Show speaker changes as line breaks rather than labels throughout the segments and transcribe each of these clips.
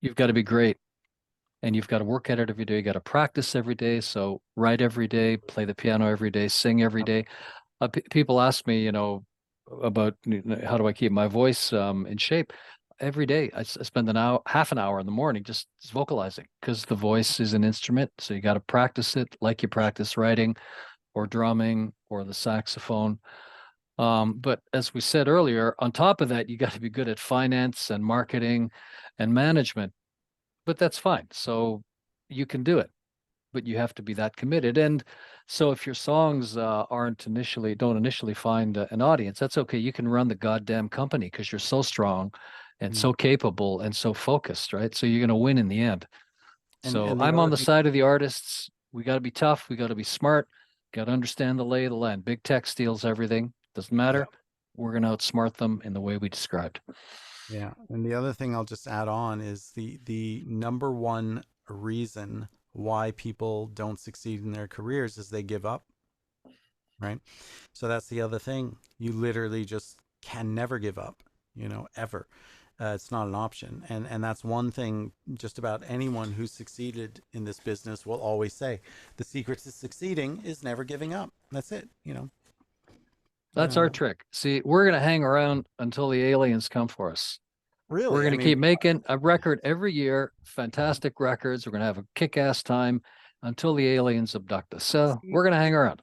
you've got to be great, and you've got to work at it every day. You got to practice every day. So write every day, play the piano every day, sing every day. People ask me, about how do I keep my voice in shape. Every day, I spend an hour, half an hour in the morning just vocalizing because the voice is an instrument. So you got to practice it like you practice writing or drumming or the saxophone. But as we said earlier, on top of that, you got to be good at finance and marketing and management. But that's fine. So you can do it, but you have to be that committed. And so if your songs don't initially find an audience, that's okay. You can run the goddamn company because you're so strong and
Mm.
so capable and so focused, right? So you're going to win in the end. So
And the
I'm on
other
the
thing,
side of the artists. We got to be tough. We got to be smart. Got to understand the lay of the land. Big tech steals everything. Doesn't
yeah,
matter. We're going to outsmart them in the way we described.
yeah. And the other thing I'll just add on is the number one reason why people don't succeed in their careers is they give up, right? So that's the other thing. You literally just can never give up, ever. It's not an option. And that's one thing just about anyone who's succeeded in this business will always say. The secret to succeeding is never giving up. That's it.
That's our
Uh,
trick. See, we're going to hang around until the aliens come for us. We're
really,
going
I
to
mean,
keep making a record every year, fantastic records. We're going to have a kick-ass time until the aliens abduct us. So
see,
we're going to hang around.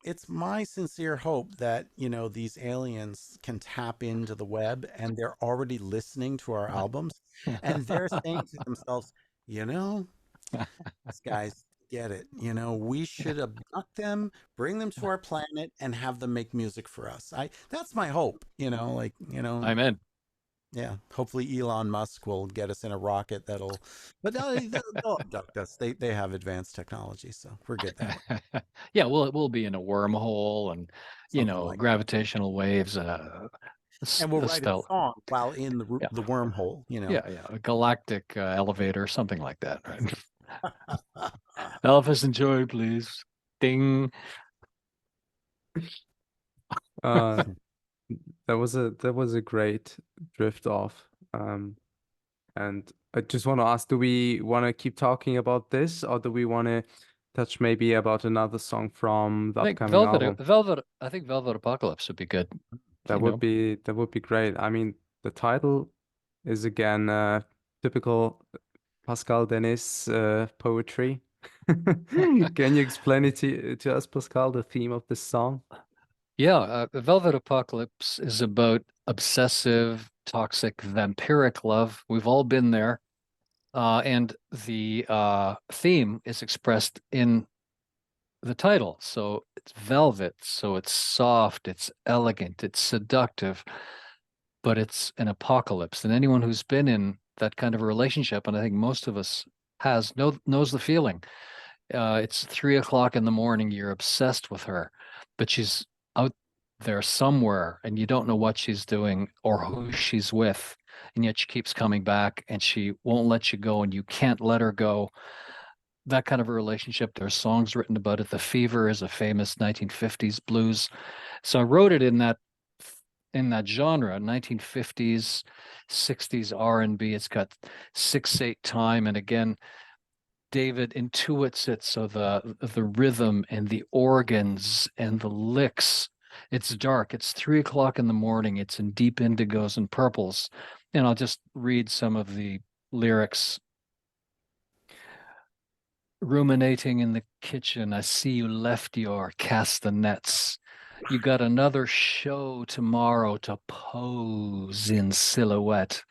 it's my sincere hope that, these aliens can tap into the web and they're already listening to our albums and they're saying to themselves, you know, these guys get it. We should abduct them, bring them to our planet, and have them make music for us. That's my hope.
I'm in.
Yeah. Hopefully, Elon Musk will get us in a rocket that'll, but they'll abduct us. They have advanced technology, so we're good that way.
Yeah, we'll be in a wormhole and
Something like that.
gravitational waves and
And we'll
a
write a
stellar.
song while in
Yeah,
the wormhole.
yeah, a galactic elevator, something like that, right? Elvis, enjoy, please. Ding.
Uh, that was a great drift off. And I just want to ask, do we want to keep talking about this, or do we want to touch maybe about another song from the
I think
upcoming album?
I think Velvet Apocalypse would be good.
That
You
would
know,
be that would be great. I mean, the title is again typical Pascal Denis poetry. Can you explain it to us, Pascal, the theme of this song?
yeah, Velvet Apocalypse is about obsessive, toxic, vampiric love. We've all been there. And the theme is expressed in the title. So it's velvet, so it's soft, it's elegant, it's seductive, but it's an apocalypse. And anyone who's been in that kind of a relationship, and I think most of us knows the feeling. It's 3 o'clock in the morning, you're obsessed with her, but she's out there somewhere and you don't know what she's doing or who she's with. And yet she keeps coming back and she won't let you go and you can't let her go. That kind of a relationship. There's songs written about it. The Fever is a famous 1950s blues. So I wrote it in that genre, 1950s, 60s R&B. It's got 6/8 time, and again, David intuits it, so the rhythm and the organs and the licks. It's dark. It's 3 o'clock in the morning. It's in deep indigos and purples. And I'll just read some of the lyrics. Ruminating in the kitchen, I see you left your castanets. You got another show tomorrow to pose in silhouette.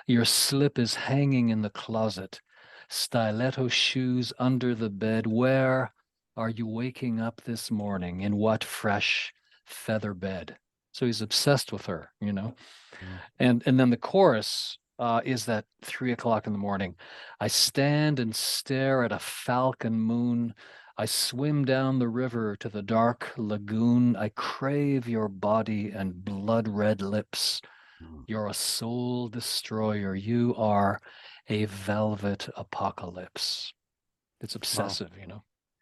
Your slip is hanging in the closet. Stiletto shoes under the bed. Where are you waking up this morning? In what fresh feather bed? So he's obsessed with her.
Mm.
And then the chorus is that 3 o'clock in the morning. I stand and stare at a falcon moon. I swim down the river to the dark lagoon. I crave your body and blood red lips.
Mm.
You're a soul destroyer. You are a velvet apocalypse. It's
Wow.
obsessive.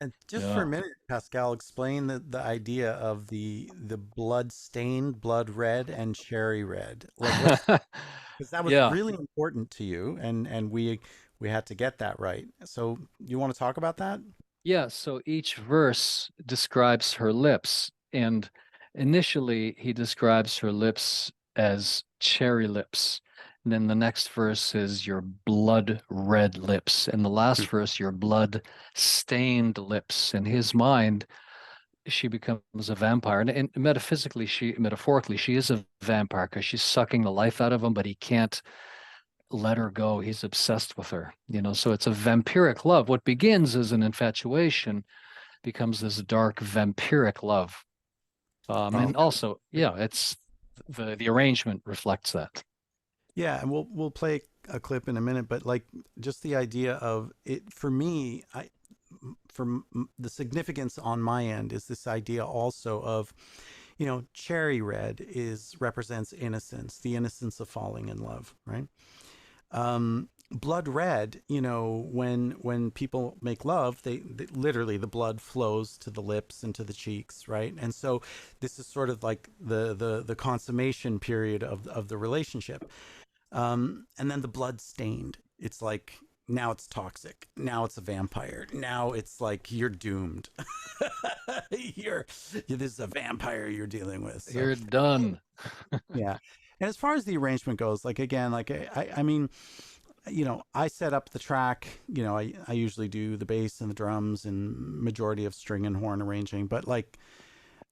And just for
Yeah.
a minute, Pascal, explain the idea of the blood stained, blood red, and cherry red. Like, what's because that was
Yeah.
really important to you, and we had to get that right. So you want to talk about that?
Yeah, so each verse describes her lips, and initially he describes her lips as cherry lips. And then the next verse is your blood red lips, and the last verse, your blood stained lips. In his mind, she becomes a vampire. And metaphorically, she is a vampire because she's sucking the life out of him, but he can't let her go. He's obsessed with her, so it's a vampiric love. What begins as an infatuation becomes this dark vampiric love.
Oh,
And also, yeah, it's the arrangement reflects that.
yeah, and we'll play a clip in a minute, but like just the idea of it for me, the significance on my end is this idea also of, cherry red represents innocence, the innocence of falling in love, right? Blood red, when people make love, they literally the blood flows to the lips and to the cheeks, right? And so this is sort of like the consummation period of the relationship. And then the blood stained, it's like now it's toxic, now it's a vampire, now it's like you're doomed. This is a vampire you're dealing with. So,
You're done.
yeah. And as far as the arrangement goes, like again, like I mean, I set up the track. I usually do the bass and the drums and majority of string and horn arranging, but like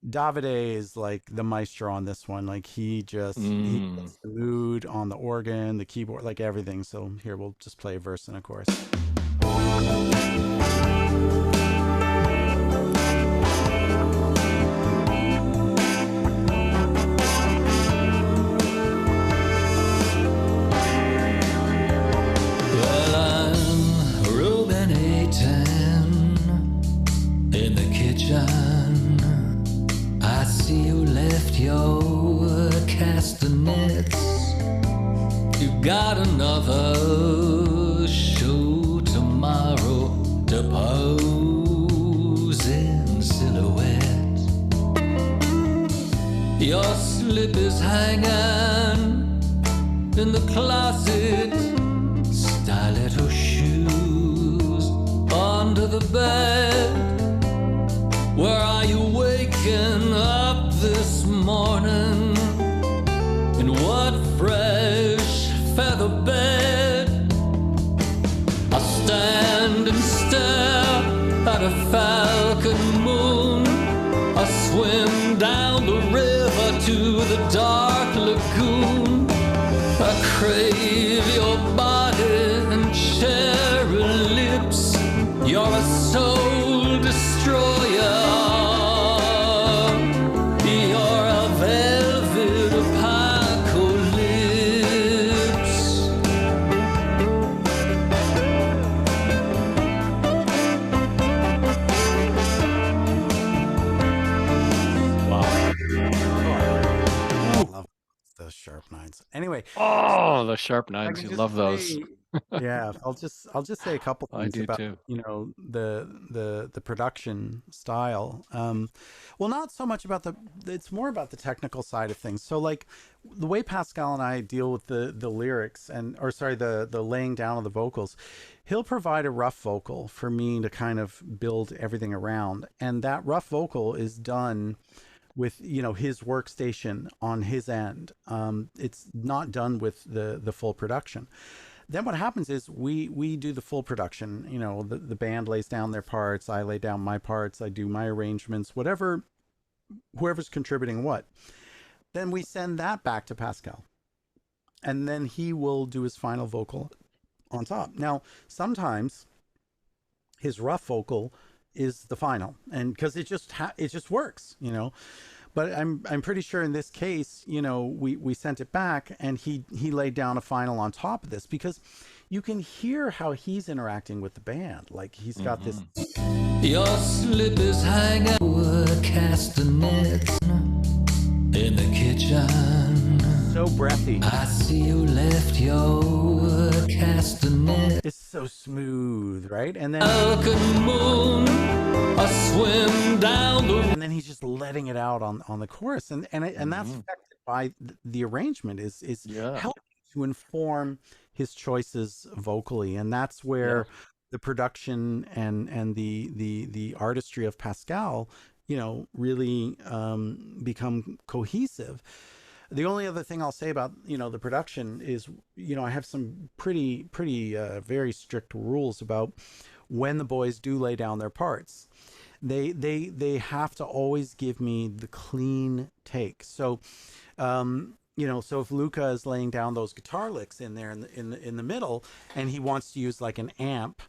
Davide is like the maestro on this one. Like he gets the mood on the organ, the keyboard, like everything. So here we'll just play a verse and a chorus.
Well, I'm ruminating in the kitchen. I see you left your castanets. You got another show tomorrow to pose in silhouette. Your slip is hanging in the closet, stiletto shoes under the bed. Where are you waking up this morning? In what fresh feather bed? I stand and stare at a falcon moon. I swim down the river to the dark lagoon. I crave your body and cherry lips. You're a soul destroyer. You're a velvet apocalypse.
I love the sharp nines. Anyway,
Oh, the sharp
I
nines.
can
You
just
love those.
say, yeah, I'll just say a couple
I
things
do
about
too.
the production style. Well, not so much about it's more about the technical side of things. So like the way Pascal and I deal with the lyrics the laying down of the vocals, he'll provide a rough vocal for me to kind of build everything around, and that rough vocal is done with his workstation on his end. It's not done with the full production. Then what happens is we do the full production. The band lays down their parts, I lay down my parts, I do my arrangements, whoever's contributing what. Then we send that back to Pascal, and then he will do his final vocal on top. Now sometimes his rough vocal is the final, and because it just works, but I'm pretty sure in this case, we sent it back, and he laid down a final on top of this, because you can hear how he's interacting with the band. Like he's got this.
Your slip is hanging with castanets in the kitchen.
so breathy.
I see you left your castanet.
It's so smooth, right? And then
Falcon moon, a swim down the
he's just letting it out on the chorus, and that's affected by the arrangement is
Yeah.
helping to inform his choices vocally, and that's where the production and the artistry of Pascal, really become cohesive. The only other thing I'll say about the production is I have some pretty very strict rules about when the boys do lay down their parts. They have to always give me the clean take. So so if Luca is laying down those guitar licks in there in the middle, and he wants to use like an amp,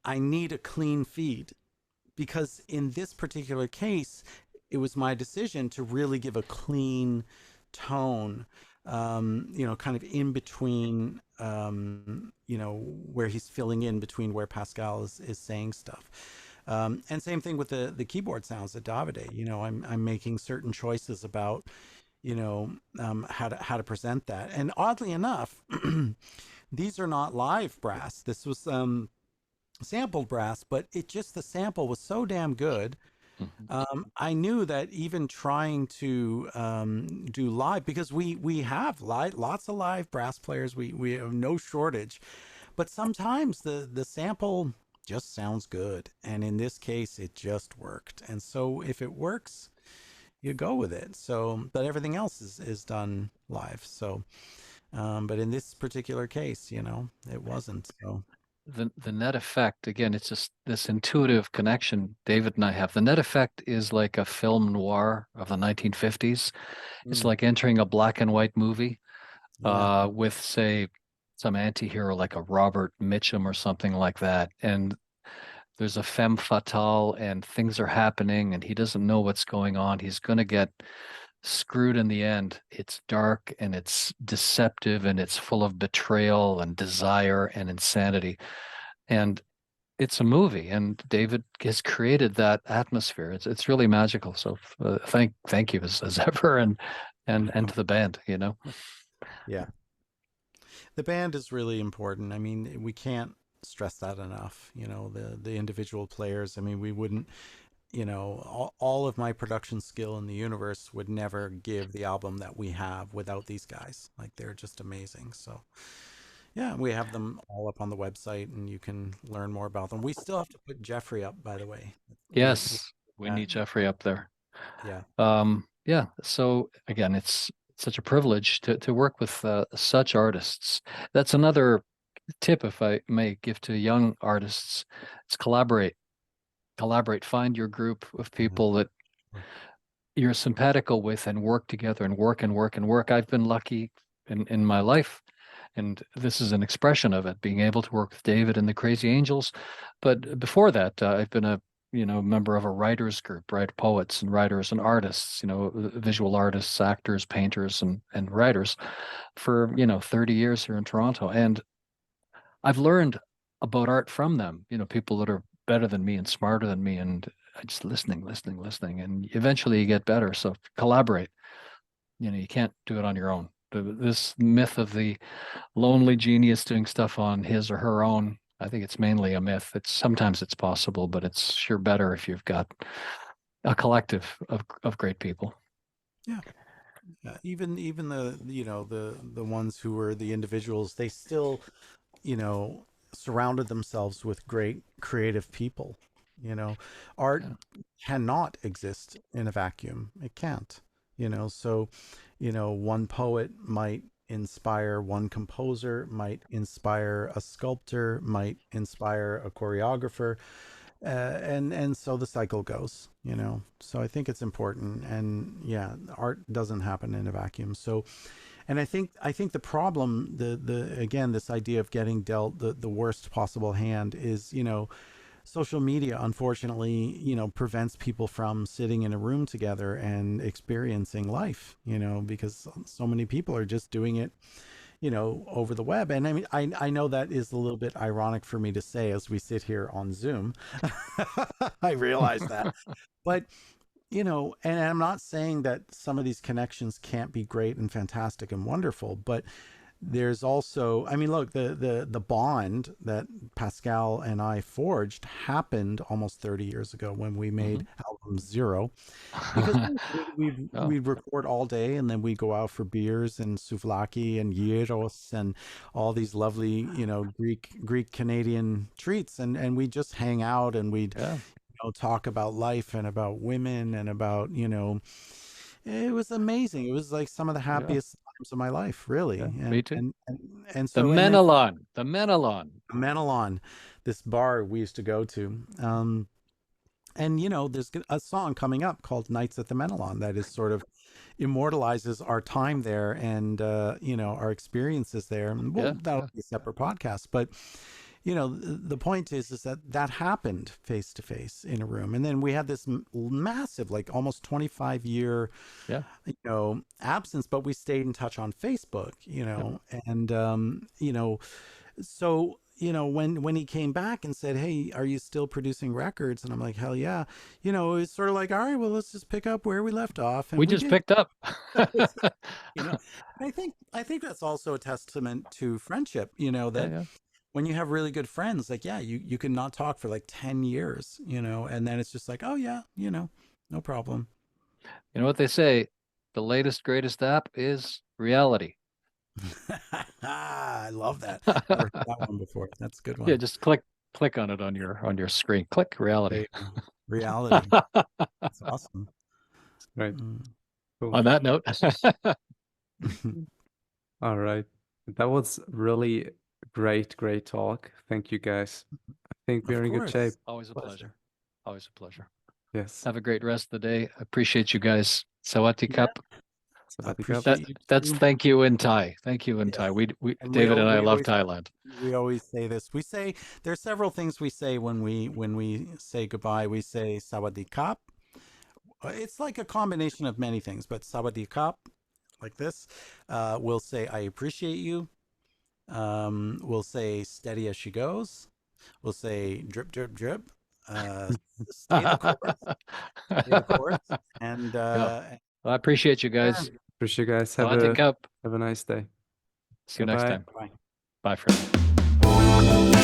I need a clean feed, because in this particular case, it was my decision to really give a clean tone, kind of in between, where he's filling in between where Pascal is saying stuff. And same thing with the keyboard sounds at Davide. I'm making certain choices about, how to present that. And oddly enough, these are not live brass. This was sampled brass, but the sample was so damn good. I knew that even trying to do live, because we have lots of live brass players, we have no shortage, but sometimes the sample just sounds good, and in this case it just worked. And so if it works, you go with it. So, but everything else is done live. So but in this particular case, it wasn't. So
The net effect, again, it's just this intuitive connection David and I have. The net effect is like a film noir of the 1950s. It's like entering a black and white movie with, say, some anti-hero like a Robert Mitchum or something like that. And there's a femme fatale and things are happening and he doesn't know what's going on. He's going to get screwed in the end. It's dark and it's deceptive and it's full of betrayal and desire and insanity. And it's a movie, and David has created that atmosphere. It's really magical. So thank you as ever, and to the band.
Yeah, the band is really important. I mean, we can't stress that enough. The individual players. I mean, we wouldn't. All of my production skill in the universe would never give the album that we have without these guys. Like, they're just amazing. So yeah, we have them all up on the website, and you can learn more about them. We still have to put Jeffrey up, by the way.
Yes, we need Jeffrey up there.
Yeah.
So again, it's such a privilege to work with such artists. That's another tip, if I may give to young artists. It's collaborate. Find your group of people that you're simpatico with, and work together and work and work and work. I've been lucky in my life, and this is an expression of it, being able to work with David and the Crazy Angels. But before that, I've been a member of a writers group, right? Poets and writers and artists, visual artists, actors, painters, and writers for 30 years here in Toronto. And I've learned about art from them, people that are better than me and smarter than me, and just listening, and eventually you get better. So collaborate. You can't do it on your own. This myth of the lonely genius doing stuff on his or her own, I think it's mainly a myth. Sometimes it's possible, but it's sure better if you've got a collective of great people.
Yeah. Even the ones who were the individuals, they still surrounded themselves with great creative people. Art cannot exist in a vacuum. It can't. So one poet might inspire one composer, might inspire a sculptor, might inspire a choreographer, and so the cycle goes. So I think it's important. And yeah, art doesn't happen in a vacuum. So, and I think the problem, again, this idea of getting dealt the worst possible hand is, social media, unfortunately, prevents people from sitting in a room together and experiencing life, because so many people are just doing it, over the web. And I mean, I know that is a little bit ironic for me to say as we sit here on Zoom. I realize that. But you know, and I'm not saying that some of these connections can't be great and fantastic and wonderful, but there's also, I mean, look, the bond that Pascal and I forged happened almost 30 years ago when we made album Zero, because
Oh,
we'd record all day and then we'd go out for beers and souvlaki and gyros and all these lovely, you know, Greek Canadian treats, and we just hang out and we'd,
yeah.
you know, talk about life and about women and about, you know, it was amazing. It was like some of the
Yeah.
happiest times of my life, really.
Yeah,
And
me too.
and
The
so, and then
Menelon.
Menelon, this bar we used to go to. And you know, there's a song coming up called "Nights at the Menelon" that is sort of immortalizes our time there and you know, our experiences there. And well,
Yeah,
that'll
yeah.
be a separate podcast, but you know, the point is that that happened face to face in a room, and then we had this massive, like almost 25-year,
Yeah.
you know, absence, but we stayed in touch on Facebook, you know, and you know, so you know, when he came back and said, "Hey, are you still producing records?" and I'm like, "Hell yeah," you know, it's sort of like, "All right, well, let's just pick up where we left off," and
We
we
just
did.
picked up.
You know, and I think that's also a testament to friendship, you know,
Yeah,
that
yeah.
when you have really good friends, like, yeah, you can not talk for like 10 years, you know, and then it's just like, oh yeah, you know, no problem.
You know what they say? The latest, greatest app is reality.
I love that. Never heard that one before. That's a good
Yeah,
one.
just click on it on your screen. Click
There
reality.
you go. Reality. That's awesome.
Right.
Mm.
Cool.
On that note,
All right. That was really great, great talk. Thank you guys. I think
Of
we're in good
course.
shape.
always a pleasure. Always a pleasure.
Yes.
Have a great rest of the day. Appreciate you guys. Sawati Cup.
Sawadee
Appreciate
krap.
you
That's
too.
thank you in Thai. Thank you in
Yeah.
Thai. We
And
David and I love
always
Thailand.
we always say this. We say there's several things we say when we say goodbye. We say sawadee kap. It's like a combination of many things, but sawadee kap, like this. We'll say I appreciate you. We'll say steady as she goes. We'll say drip drip drip. Stay the course. Stay the course. And
Yeah. Well, I appreciate you guys.
Appreciate you guys. Have
Sawati Cup.
a nice day.
See you next
Bye-bye.
time.
bye.
Bye, friends.